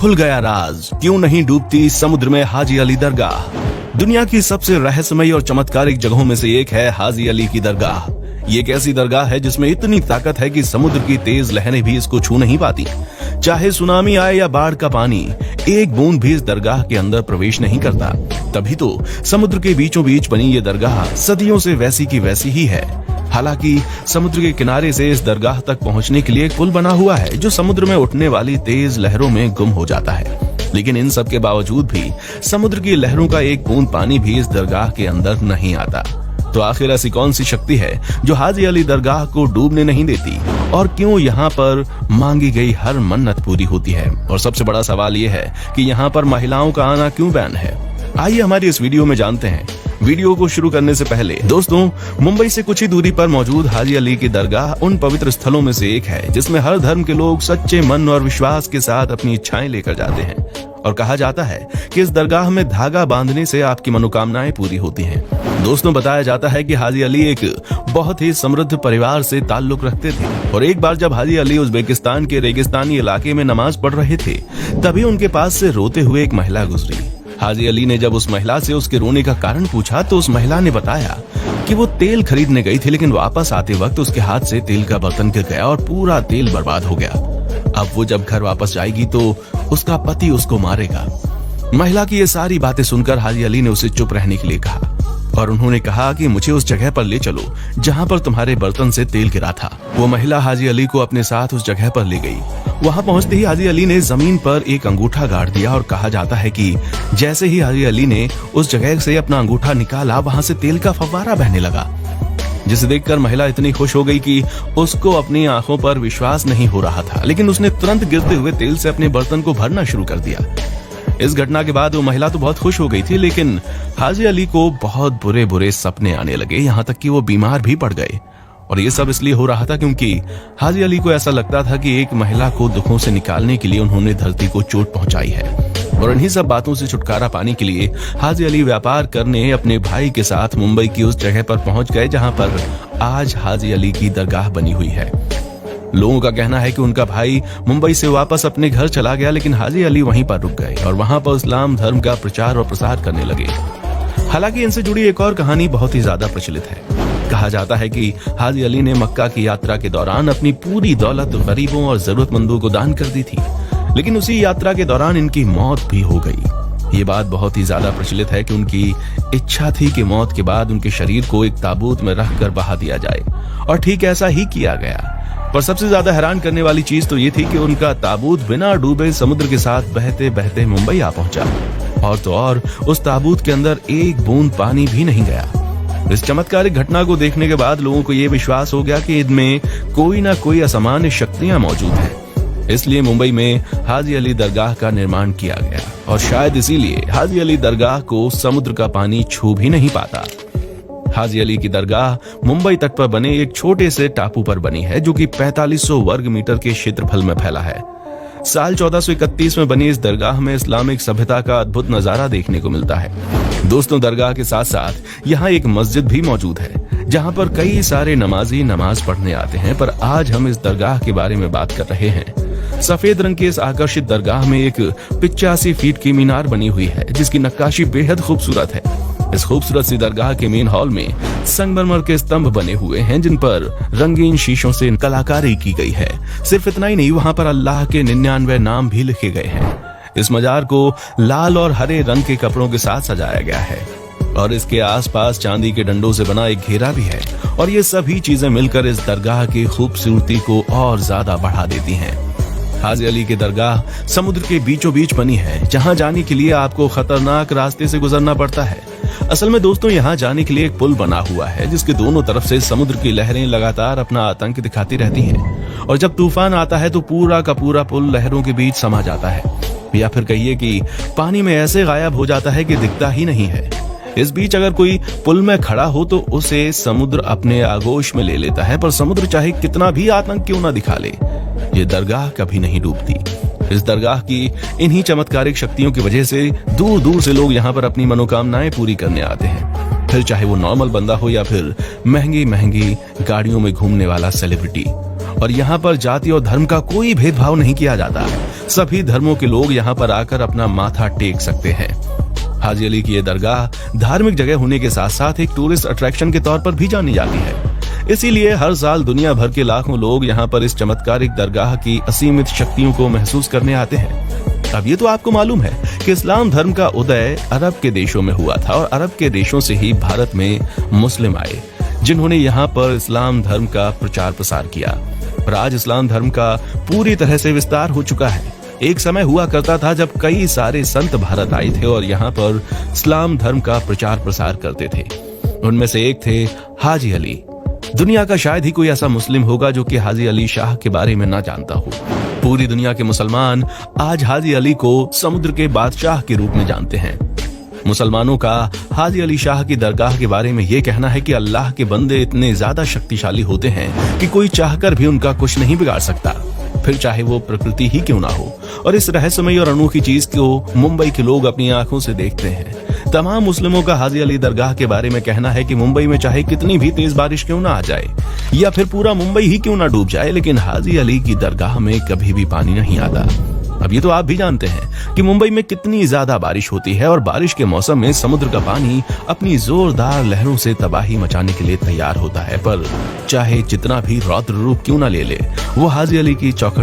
खुल गया राज, क्यों नहीं डूबती समुद्र में हाजी अली दरगाह। दुनिया की सबसे रहस्यमयी और चमत्कारिक जगहों में से एक है हाजी अली की दरगाह। ये एक ऐसी दरगाह है जिसमें इतनी ताकत है कि समुद्र की तेज लहरें भी इसको छू नहीं पाती। चाहे सुनामी आए या बाढ़ का पानी, एक बूंद भी इस दरगाह के अंदर प्रवेश नहीं करता। तभी तो समुद्र के बीचों बीच बनी ये दरगाह सदियों से वैसी की वैसी ही है। हालांकि समुद्र के किनारे से इस दरगाह तक पहुंचने के लिए एक पुल बना हुआ है जो समुद्र में उठने वाली तेज लहरों में गुम हो जाता है। लेकिन इन सब के बावजूद भी समुद्र की लहरों का एक बूंद पानी भी इस दरगाह के अंदर नहीं आता। तो आखिर ऐसी कौन सी शक्ति है जो हाजी अली दरगाह को डूबने नहीं देती, और क्यों यहाँ पर मांगी गई हर मन्नत पूरी होती है? और सबसे बड़ा सवाल यह है कि यहाँ पर महिलाओं का आना क्यों बैन है? आइए हमारी इस वीडियो में जानते हैं। वीडियो को शुरू करने से पहले दोस्तों, मुंबई से कुछ ही दूरी पर मौजूद हाजी अली की दरगाह उन पवित्र स्थलों में से एक है जिसमें हर धर्म के लोग सच्चे मन और विश्वास के साथ अपनी इच्छाएं लेकर जाते हैं। और कहा जाता है कि इस दरगाह में धागा बांधने से आपकी मनोकामनाएं पूरी होती हैं। दोस्तों, बताया जाता है कि हाजी अली एक बहुत ही समृद्ध परिवार से ताल्लुक रखते थे, और एक बार जब हाजी अली उज्बेकिस्तान के रेगिस्तानी इलाके में नमाज पढ़ रहे थे, तभी उनके पास से रोते हुए एक महिला गुजरी। हाजी अली ने जब उस महिला से उसके रोने का कारण पूछा तो उस महिला ने बताया कि वो तेल खरीदने गई थी, लेकिन वापस आते वक्त उसके हाथ से तेल का बर्तन गिर गया और पूरा तेल बर्बाद हो गया। अब वो जब घर वापस जाएगी तो उसका पति उसको मारेगा। महिला की ये सारी बातें सुनकर हाजी अली ने उसे चुप रहने के लिए कहा, और उन्होंने कहा कि मुझे उस जगह पर ले चलो जहाँ पर तुम्हारे बर्तन से तेल गिरा था। वो महिला हाजी अली को अपने साथ उस जगह पर ले गई। वहां पहुंचते ही हाजी अली ने जमीन पर एक अंगूठा गाड़ दिया, और कहा जाता है कि जैसे ही हाजी अली ने उस जगह से अपना अंगूठा निकाला, वहां से तेल का फव्वारा बहने लगा, जिसे देखकर महिला इतनी खुश हो गई कि उसको अपनी आंखों पर विश्वास नहीं हो रहा था। लेकिन उसने तुरंत गिरते हुए तेल से अपने बर्तन को भरना शुरू कर दिया। इस घटना के बाद वो महिला तो बहुत खुश हो गई थी, लेकिन हाजी अली को बहुत बुरे बुरे सपने आने लगे, यहाँ तक कि वो बीमार भी पड़ गए। और ये सब इसलिए हो रहा था क्योंकि हाजी अली को ऐसा लगता था कि एक महिला को दुखों से निकालने के लिए उन्होंने धरती को चोट पहुंचाई है। और इन्हीं सब बातों से छुटकारा पाने के लिए हाजी अली व्यापार करने अपने भाई के साथ मुंबई की उस जगह पर पहुंच गए जहां पर आज हाजी अली की दरगाह बनी हुई है। लोगों का कहना है कि उनका भाई मुंबई से वापस अपने घर चला गया, लेकिन हाजी अली वहीं पर रुक गए और वहां पर इस्लाम धर्म का प्रचार और प्रसार करने लगे। हालांकि इनसे जुड़ी एक और कहानी बहुत ही ज्यादा प्रचलित है। कहा जाता है कि हाजी अली ने मक्का की यात्रा के दौरान अपनी पूरी दौलत गरीबों और जरूरतमंदों को दान कर दी थी, लेकिन उसी यात्रा के दौरान इनकी मौत भी हो गई। ये बात बहुत ही ज्यादा प्रचलित है कि उनकी इच्छा थी कि मौत के बाद उनके शरीर को एक ताबूत में रखकर बहा दिया जाए, और ठीक ऐसा ही किया गया। पर सबसे ज्यादा हैरान करने वाली चीज तो ये थी कि उनका ताबूत बिना डूबे समुद्र के साथ बहते बहते मुंबई आ पहुंचा, और तो और उस ताबूत के अंदर एक बूंद पानी भी नहीं गया। इस चमत्कारिक घटना को देखने के बाद लोगों को यह विश्वास हो गया कि इनमें कोई ना कोई असामान्य शक्तियां मौजूद हैं। इसलिए मुंबई में हाजी अली दरगाह का निर्माण किया गया, और शायद इसीलिए हाजी अली दरगाह को समुद्र का पानी छू भी नहीं पाता। हाजी अली की दरगाह मुंबई तट पर बने एक छोटे से टापू पर बनी है, जो कि 4500 वर्ग मीटर के क्षेत्रफल में फैला है। साल 1431 में बनी इस दरगाह में इस्लामिक सभ्यता का अद्भुत नजारा देखने को मिलता है। दोस्तों, दरगाह के साथ साथ यहाँ एक मस्जिद भी मौजूद है जहाँ पर कई सारे नमाजी नमाज पढ़ने आते हैं। पर आज हम इस दरगाह के बारे में बात कर रहे हैं। सफेद रंग के इस आकर्षित दरगाह में एक 85 फीट की मीनार बनी हुई है, जिसकी नक्काशी बेहद खूबसूरत है। इस खूबसूरत सी दरगाह के मेन हॉल में संगमरमर के स्तंभ बने हुए हैं, जिन पर रंगीन शीशों से कलाकारी की गई है। सिर्फ इतना ही नहीं, वहाँ पर अल्लाह के 99 नाम भी लिखे गए हैं। इस मजार को लाल और हरे रंग के कपड़ों के साथ सजाया गया है, और इसके आसपास चांदी के डंडों से बना एक घेरा भी है। और ये सभी चीजें मिलकर इस दरगाह की खूबसूरती को और ज्यादा बढ़ा देती हैं। हाजी अली की दरगाह समुद्र के बीचों बीच बनी है, जहां जाने के लिए आपको खतरनाक रास्ते से गुजरना पड़ता है। असल में दोस्तों, यहाँ जाने के लिए एक पुल बना हुआ है, जिसके दोनों तरफ से समुद्र की लहरें लगातार अपना आतंक दिखाती रहती हैं, और जब तूफान आता है तो पूरा का पूरा पुल लहरों के बीच समा जाता है, या फिर कहिए कि पानी में ऐसे गायब हो जाता है कि दिखता ही नहीं है। इस बीच अगर कोई पुल में खड़ा हो तो उसे समुद्र अपने आगोश में ले लेता है, पर समुद्र चाहे कितना भी आतंक क्यों ना दिखा ले, ये दरगाह कभी नहीं डूबती। इस दरगाह की इन्हीं चमत्कारिक शक्तियों की वजह से दूर दूर से लोग यहाँ पर अपनी मनोकामनाएं पूरी करने आते हैं, फिर चाहे वो नॉर्मल बंदा हो या फिर महंगी महंगी गाड़ियों में घूमने वाला सेलिब्रिटी। और यहाँ पर जाति और धर्म का कोई भेदभाव नहीं किया जाता। सभी धर्मों के लोग यहाँ पर आकर अपना माथा टेक सकते हैं। हाजी अली की ये दरगाह धार्मिक जगह होने के साथ साथ एक टूरिस्ट अट्रैक्शन के तौर पर भी जानी जाती है। इसीलिए हर साल दुनिया भर के लाखों लोग यहाँ पर इस चमत्कारिक दरगाह की असीमित शक्तियों को महसूस करने आते हैं। अब ये तो आपको मालूम है कि इस्लाम धर्म का उदय अरब के देशों में हुआ था और अरब के देशों से ही भारत में मुस्लिम आए, जिन्होंने यहाँ पर इस्लाम धर्म का प्रचार प्रसार किया। और आज इस्लाम धर्म का पूरी तरह से विस्तार हो चुका है। एक समय हुआ करता था जब कई सारे संत भारत आए थे और यहाँ पर इस्लाम धर्म का प्रचार प्रसार करते थे। उनमें से एक थे हाजी अली। दुनिया का शायद ही कोई ऐसा मुस्लिम होगा जो कि हाजी अली शाह के बारे में ना जानता हो। पूरी दुनिया के मुसलमान आज हाजी अली को समुद्र के बादशाह के रूप में जानते हैं। मुसलमानों का हाजी अली शाह की दरगाह के बारे में यह कहना है कि अल्लाह के बंदे इतने ज्यादा शक्तिशाली होते हैं कि कोई चाहकर भी उनका कुछ नहीं बिगाड़ सकता, फिर चाहे वो प्रकृति ही क्यों ना हो। और इस रहस्यमयी और अनोखी चीज को मुंबई के लोग अपनी आंखों से देखते हैं। तमाम मुस्लिमों का हाजी अली दरगाह के बारे में कहना है कि मुंबई में चाहे कितनी भी तेज बारिश क्यों ना आ जाए या फिर पूरा मुंबई ही क्यों ना डूब जाए, लेकिन हाजी अली की दरगाह में कभी भी पानी नहीं आता। अब ये तो आप भी जानते हैं कि मुंबई में कितनी ज्यादा बारिश होती है और बारिश के मौसम में समुद्र का पानी अपनी जोरदार लहरों से तबाही मचाने के लिए तैयार होता है। पर चाहे जितना भी रौद्र रूप क्यों ना ले ले, वो हाजी अली की चौखट